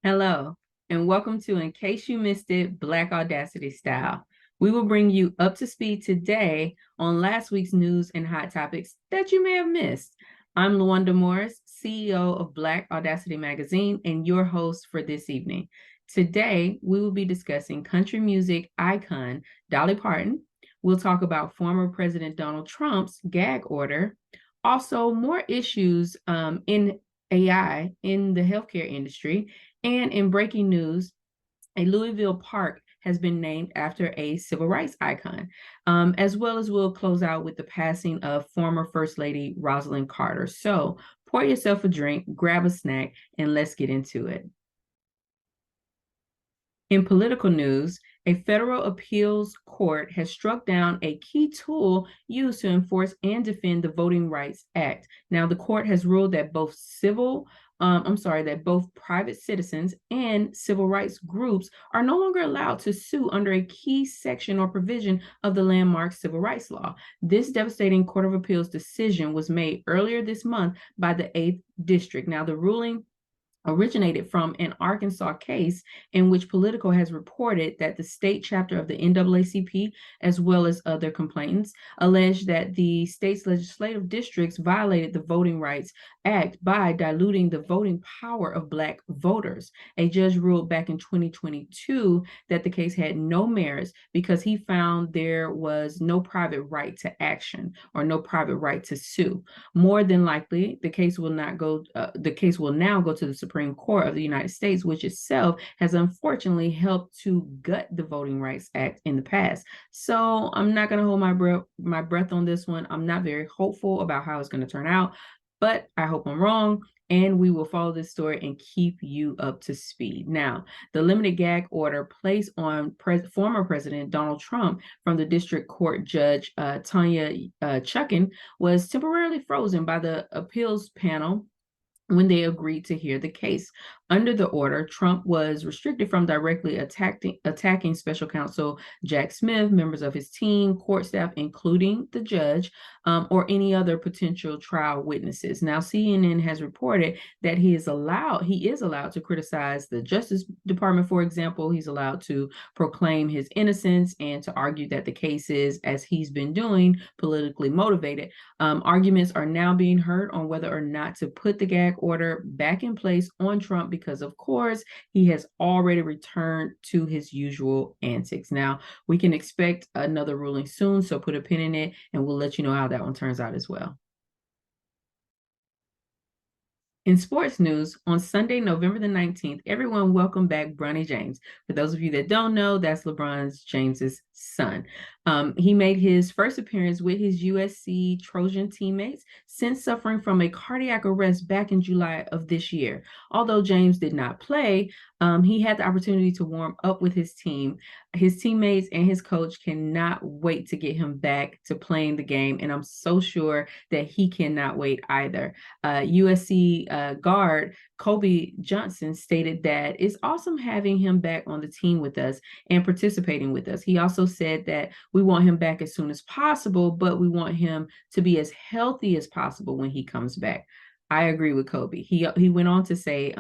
Hello, and welcome to In Case You Missed It, Black Audacity Style. We will bring you up to speed today on last week's news and hot topics that you may have missed. I'm Luanda Morris, CEO of Black Audacity Magazine, and your host for this evening. Today, we will be discussing country music icon Dolly Parton. We'll talk about former President Donald Trump's gag order. Also, more issues in AI in the healthcare industry. And in breaking news, a Louisville park has been named after a civil rights icon, as well as we'll close out with the passing of former First Lady Rosalynn Carter. So pour yourself a drink, grab a snack, and let's get into it. In political news, a federal appeals court has struck down a key tool used to enforce and defend the Voting Rights Act. Now, the court has ruled that that both private citizens and civil rights groups are no longer allowed to sue under a key section or provision of the landmark civil rights law. This devastating Court of Appeals decision was made earlier this month by the 8th District. Now, the ruling originated from an Arkansas case in which Politico has reported that the state chapter of the NAACP, as well as other complainants, alleged that the state's legislative districts violated the Voting Rights Act by diluting the voting power of Black voters. A judge ruled back in 2022 that the case had no merits because he found there was no private right to action or no private right to sue. More than likely, the case will now go to the Supreme Court of the United States, which itself has unfortunately helped to gut the Voting Rights Act in the past. So I'm not going to hold my breath on this one. I'm not very hopeful about how it's going to turn out, but I hope I'm wrong. And we will follow this story and keep you up to speed. Now, the limited gag order placed on former President Donald Trump from the district court judge Tanya Chutkan was temporarily frozen by the appeals panel when they agreed to hear the case. Under the order, Trump was restricted from directly attacking special counsel Jack Smith, members of his team, court staff, including the judge, or any other potential trial witnesses. Now, CNN has reported that he is allowed to criticize the Justice Department, for example. He's allowed to proclaim his innocence and to argue that the case is, as he's been doing, politically motivated. Arguments are now being heard on whether or not to put the gag order back in place on Trump because, of course, he has already returned to his usual antics. Now, we can expect another ruling soon, so put a pin in it, and we'll let you know how that one turns out as well. In sports news, on Sunday, November the 19th, everyone welcome back Bronny James. For those of you that don't know, that's LeBron James's son. He made his first appearance with his USC Trojan teammates since suffering from a cardiac arrest back in July of this year. Although James did not play, he had the opportunity to warm up with his team. His teammates and his coach cannot wait to get him back to playing the game, and I'm so sure that he cannot wait either. USC guard Kobe Johnson stated that it's awesome having him back on the team with us and participating with us. He also said that we want him back as soon as possible, but we want him to be as healthy as possible when he comes back. I agree with Kobe. He went on to say,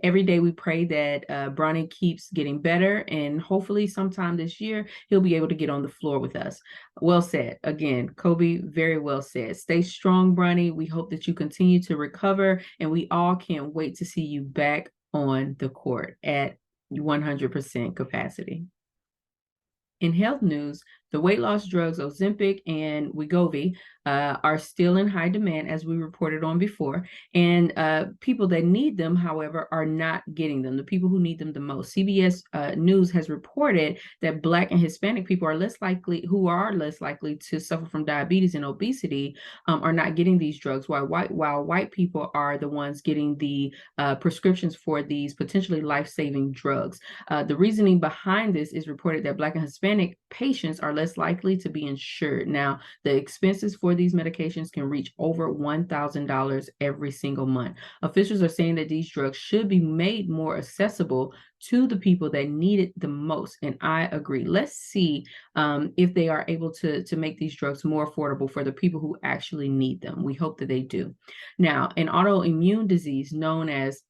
every day we pray that Bronny keeps getting better, and hopefully sometime this year he'll be able to get on the floor with us. Well said. Again, Kobe, very well said. Stay strong, Bronny. We hope that you continue to recover, and we all can't wait to see you back on the court at 100% capacity. In health news, the weight loss drugs Ozempic and Wegovy are still in high demand, as we reported on before. And people that need them, however, are not getting them, the people who need them the most. CBS News has reported that Black and Hispanic people are less likely to suffer from diabetes and obesity, are not getting these drugs, while white people are the ones getting the prescriptions for these potentially life-saving drugs. The reasoning behind this is reported that Black and Hispanic patients are less likely to be insured. Now, the expenses for these medications can reach over $1,000 every single month. Officials are saying that these drugs should be made more accessible to the people that need it the most, and I agree. Let's see if they are able to make these drugs more affordable for the people who actually need them. We hope that they do. Now, an autoimmune disease known as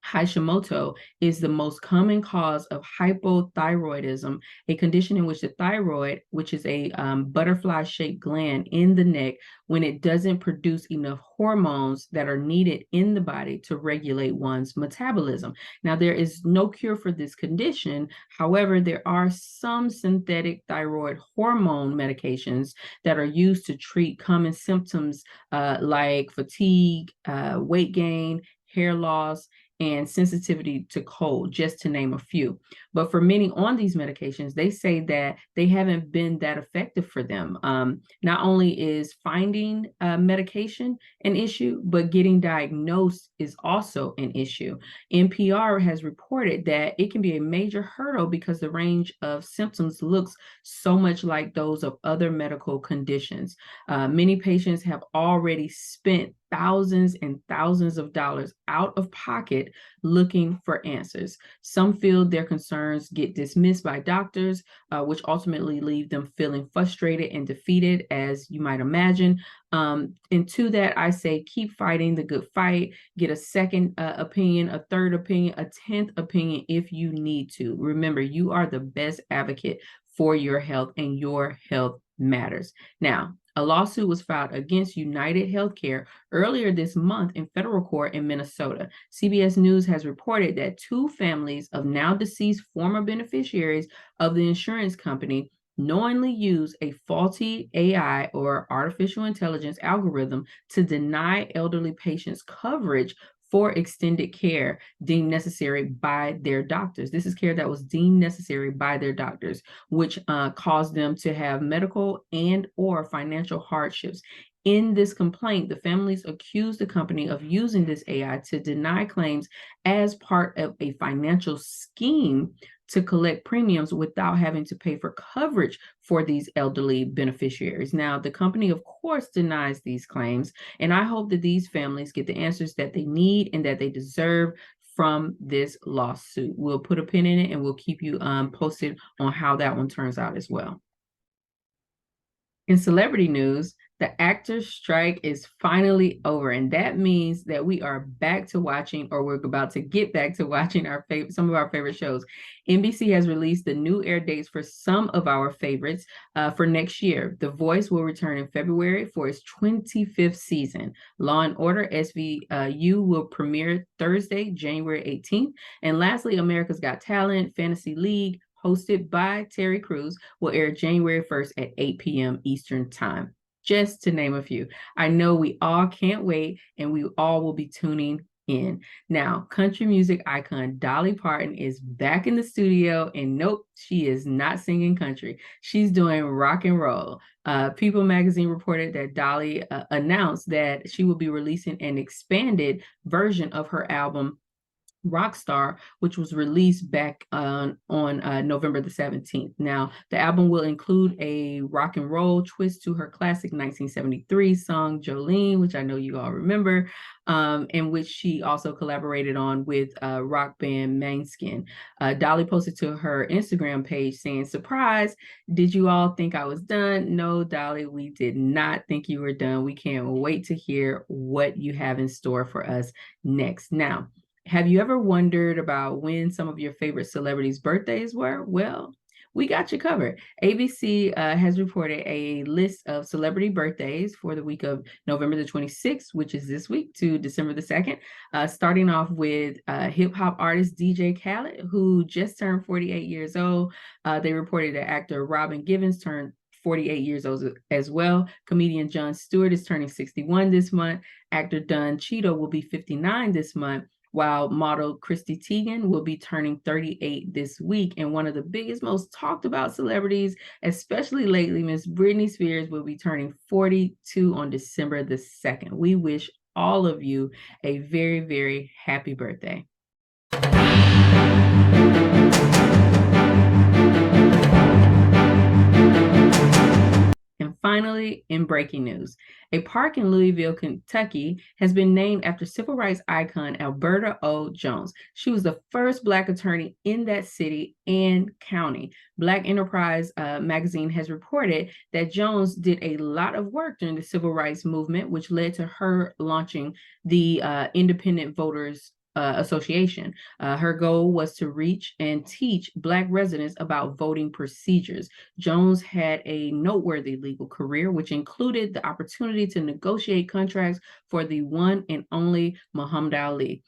Hashimoto is the most common cause of hypothyroidism, a condition in which the thyroid, which is a butterfly-shaped gland in the neck, when it doesn't produce enough hormones that are needed in the body to regulate one's metabolism. Now, there is no cure for this condition. However, there are some synthetic thyroid hormone medications that are used to treat common symptoms like fatigue, weight gain, hair loss, and sensitivity to cold, just to name a few. But for many on these medications, they say that they haven't been that effective for them. Not only is finding medication an issue, but getting diagnosed is also an issue. NPR has reported that it can be a major hurdle because the range of symptoms looks so much like those of other medical conditions. Many patients have already spent thousands and thousands of dollars out of pocket looking for answers. Some feel their concerns get dismissed by doctors, which ultimately leave them feeling frustrated and defeated, as you might imagine. And to that, I say keep fighting the good fight, get a second opinion, a third opinion, a 10th opinion if you need to. Remember, you are the best advocate for your health, and your health matters. Now, a lawsuit was filed against United Healthcare earlier this month in federal court in Minnesota. CBS News has reported that two families of now deceased former beneficiaries of the insurance company knowingly used a faulty AI or artificial intelligence algorithm to deny elderly patients coverage for extended care deemed necessary by their doctors. This is care that was deemed necessary by their doctors, which caused them to have medical and or financial hardships. In this complaint, the families accused the company of using this AI to deny claims as part of a financial scheme to collect premiums without having to pay for coverage for these elderly beneficiaries. Now, the company, of course, denies these claims, and I hope that these families get the answers that they need and that they deserve from this lawsuit. We'll put a pin in it and we'll keep you posted on how that one turns out as well. In celebrity news, the actors' strike is finally over, and that means that we are back to watching, or we're about to get back to watching some of our favorite shows. NBC has released the new air dates for some of our favorites for next year. The Voice will return in February for its 25th season. Law and Order SVU will premiere Thursday, January 18th. And lastly, America's Got Talent, Fantasy League, hosted by Terry Crews, will air January 1st at 8 p.m. Eastern Time, just to name a few. I know we all can't wait, and we all will be tuning in. Now, country music icon Dolly Parton is back in the studio, and nope, she is not singing country. She's doing rock and roll. People magazine reported that Dolly announced that she will be releasing an expanded version of her album Rockstar, which was released back on November the 17th. Now, the album will include a rock and roll twist to her classic 1973 song Jolene, which I know you all remember, in which she also collaborated on with rock band Måneskin. Dolly posted to her Instagram page saying, "Surprise, did you all think I was done? No, Dolly, we did not think you were done. We can't wait to hear what you have in store for us next." Now, have you ever wondered about when some of your favorite celebrities' birthdays were? Well, we got you covered. ABC has reported a list of celebrity birthdays for the week of November the 26th, which is this week, to December the 2nd, starting off with hip-hop artist DJ Khaled, who just turned 48 years old. They reported that actor Robin Givens turned 48 years old as well. Comedian Jon Stewart is turning 61 this month. Actor Don Cheadle will be 59 this month, while model Chrissy Teigen will be turning 38 this week. And one of the biggest, most talked about celebrities, especially lately, Miss Britney Spears, will be turning 42 on December the 2nd. We wish all of you a very, very happy birthday. And finally, in breaking news, a park in Louisville, Kentucky has been named after civil rights icon Alberta O. Jones. She was the first Black attorney in that city and county. Black Enterprise magazine has reported that Jones did a lot of work during the civil rights movement, which led to her launching the Independent Voters Association. Her goal was to reach and teach Black residents about voting procedures. Jones had a noteworthy legal career, which included the opportunity to negotiate contracts for the one and only Muhammad Ali.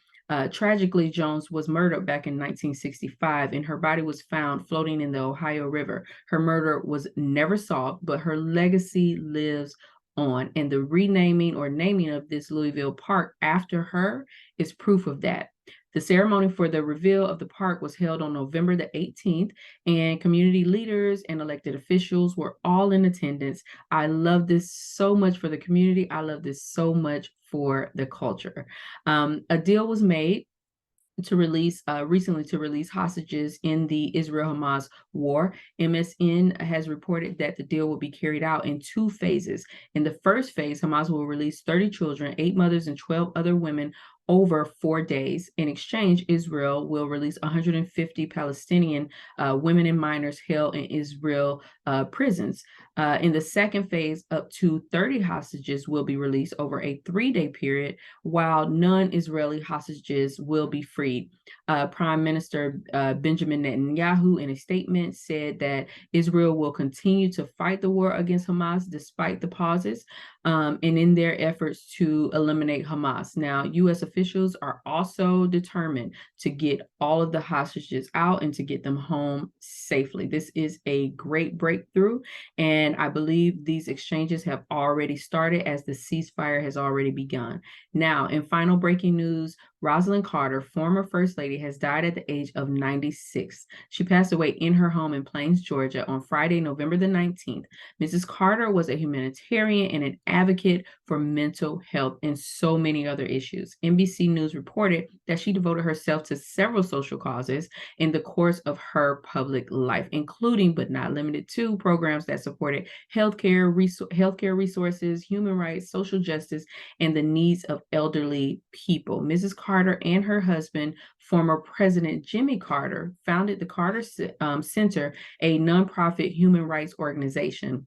Tragically, Jones was murdered back in 1965, and her body was found floating in the Ohio River. Her murder was never solved, but her legacy lives on. And the renaming or naming of this Louisville Park after her is proof of that. The ceremony for the reveal of the park was held on November the 18th, and community leaders and elected officials were all in attendance. I love this so much for the community. I love this so much for the culture. A deal was made to release recently to release hostages in the Israel-Hamas war. MSN has reported that the deal will be carried out in 2 phases. In the first phase, Hamas will release 30 children, 8 mothers, and 12 other women over 4 days. In exchange, Israel will release 150 Palestinian women and minors held in Israel prisons. In the second phase, up to 30 hostages will be released over a 3-day period, while non-Israeli hostages will be freed. Prime Minister Benjamin Netanyahu, in a statement, said that Israel will continue to fight the war against Hamas despite the pauses, and in their efforts to eliminate Hamas. Now, U.S. officials are also determined to get all of the hostages out and to get them home safely. This is a great breakthrough, and I believe these exchanges have already started as the ceasefire has already begun. Now, in final breaking news, Rosalynn Carter, former First Lady, has died at the age of 96. She passed away in her home in Plains, Georgia on Friday, November the 19th. Mrs. Carter was a humanitarian and an advocate for mental health and so many other issues. NBC News reported that she devoted herself to several social causes in the course of her public life, including but not limited to programs that supported healthcare resources, human rights, social justice, and the needs of elderly people. Mrs. Carter and her husband, former President Jimmy Carter, founded the Carter Center, a nonprofit human rights organization.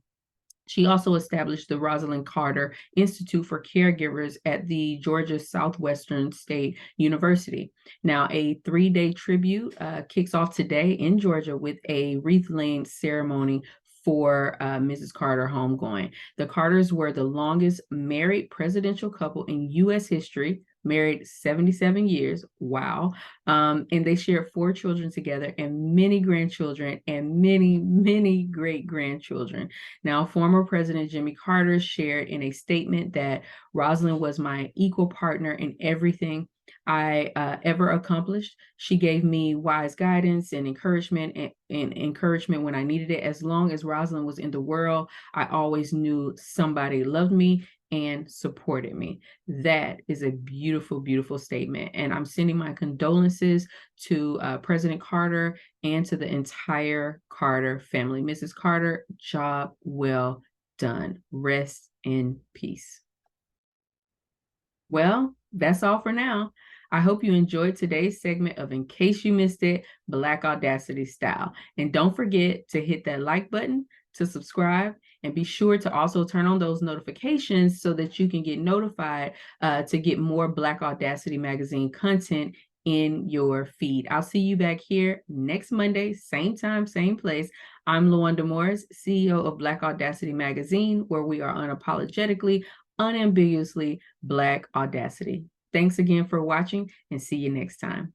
She also established the Rosalynn Carter Institute for Caregivers at the Georgia Southwestern State University. Now, a 3-day tribute kicks off today in Georgia with a wreath-laying ceremony for Mrs. Carter homegoing. The Carters were the longest married presidential couple in U.S. history, married 77 years. Wow. And they shared 4 children together and many grandchildren and many, many great-grandchildren. Now, former President Jimmy Carter shared in a statement that Rosalynn was my equal partner in everything I ever accomplished. She gave me wise guidance and encouragement when I needed it. As long as Rosalynn was in the world, I always knew somebody loved me and supported me. That is a beautiful, beautiful statement. And I'm sending my condolences to President Carter and to the entire Carter family. Mrs. Carter, job well done. Rest in peace. Well, that's all for now. I hope you enjoyed today's segment of In Case You Missed It, Black Audacity Style. And don't forget to hit that like button, to subscribe, and be sure to also turn on those notifications so that you can get notified to get more Black Audacity Magazine content in your feed. I'll see you back here next Monday, same time, same place. I'm LaWanda Morris, CEO of Black Audacity Magazine, where we are unapologetically, unambiguously Black Audacity. Thanks again for watching, and see you next time.